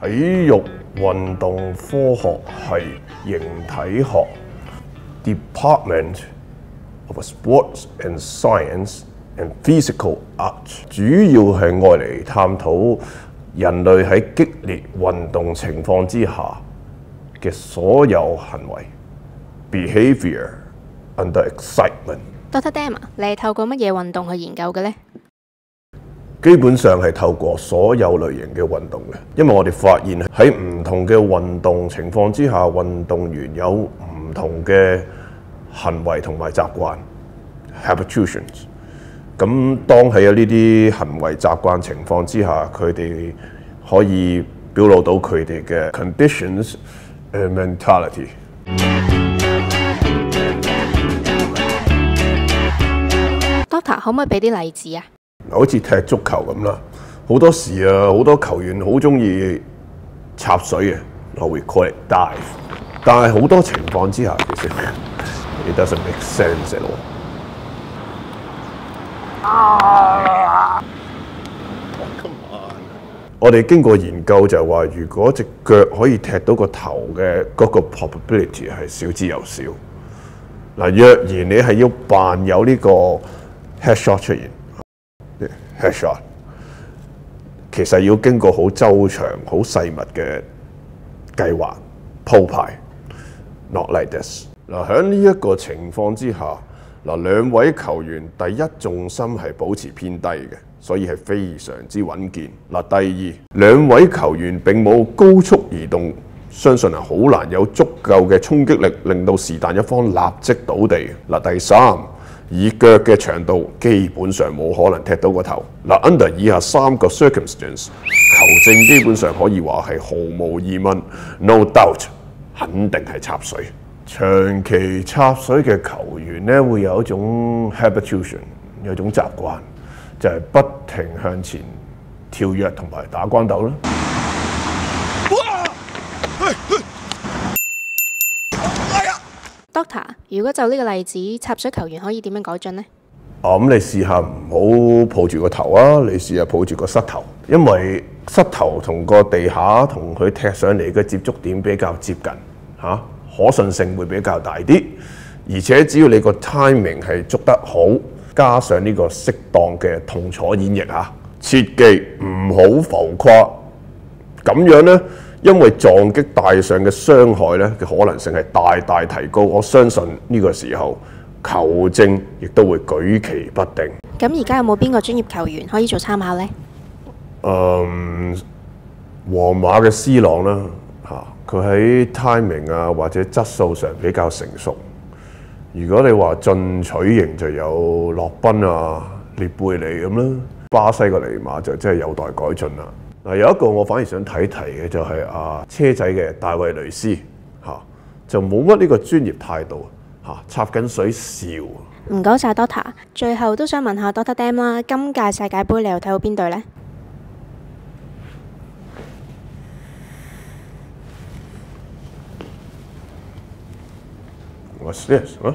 體育運動科學係形體學 Department of Sports and Science and Physical Art， 主要係愛嚟探討人類喺激烈運動情況之下嘅所有行為 behaviour under excitement。Dr. Dam， 你係透過乜嘢運動去研究嘅呢？基本上係透過所有類型嘅運動嘅，因為我哋發現喺唔同嘅運動情況之下，運動員有唔同嘅行為同埋習慣 habituations。咁當喺呢啲行為習慣情況之下，佢哋可以表露到佢哋嘅 conditions and mentality。Doctor， 可唔可以俾啲例子啊？好似踢足球咁啦，好多時好多球員好中意插水嘅，我會 call it dive。但係好多情況之下，其實 it doesn't make sense at all。我哋經過研究就係話，如果隻腳可以踢到個頭嘅嗰個 probability 係少之又少。嗱，若然你係要扮有呢個 headshot 出現。Headshot 其實要經過好周詳、好細密嘅計劃鋪排 ，not like this。嗱，喺呢一個情況之下，兩位球員第一重心係保持偏低嘅，所以係非常之穩健。第二，兩位球員並冇高速移動，相信係好難有足夠嘅衝擊力，令到是但一方立即倒地。第三，以腳嘅長度基本上冇可能踢到個頭。under 以下3個 circumstance， 球證基本上可以話係毫無疑問 ，no doubt， 肯定係插水。長期插水嘅球員咧，會有一種 habituation， 有一種習慣，就係不停向前跳躍同埋打關鬥啦。Doctor， 如果就呢個例子，插水球員可以點樣改進呢？咁你試下唔好抱住個頭啊，你試下抱住個膝頭，因為膝頭同個地下同佢踢上嚟嘅接觸點比較接近嚇，可信性會比較大啲。而且只要你個 timing 係捉得好，加上呢個適當嘅痛楚演繹嚇，切記唔好浮誇。咁樣呢，因為撞擊帶上嘅傷害咧嘅可能性係大大提高，我相信呢個時候球證亦都會舉棋不定。咁而家有冇邊個專業球員可以做參考呢？皇馬嘅 C 朗啦，佢喺 timing 啊或者質素上比較成熟。如果你話進取型就有洛賓啊、列貝利咁啦，巴西個尼馬就真係有待改進啦。有一個我反而想提嘅就係車仔嘅大衛雷斯就冇乜呢個專業態度插緊水笑。唔該晒 Doctor， 最後都想問下 Dr. Dam 啦，今屆世界盃你又睇到邊隊呢？ What's this? Huh?